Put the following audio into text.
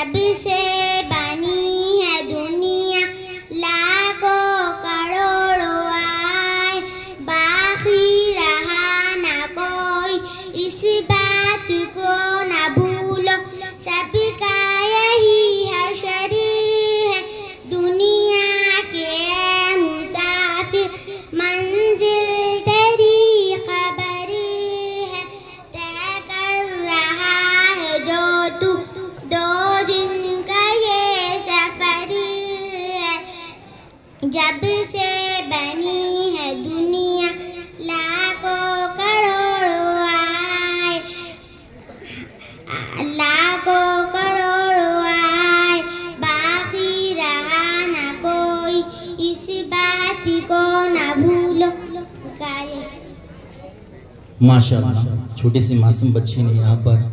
जब से बनी है दुनिया लाखों करोड़ों आए, बाकी रहा ना कोई इस बात को ना भूलो, सबका यही हशर है दुनिया के मुसाफिर, मंजिल तेरी खबर है, तय कर रहा है जो तू दो दिन का ये सफर है। जब से बनी है दुनिया लाखों करोड़ों आए, लाखों करोड़ों आए, बाकी रहा ना कोई इस बात को ना भूलो। माशाअल्लाह, छोटी सी मासूम बच्ची ने यहाँ पर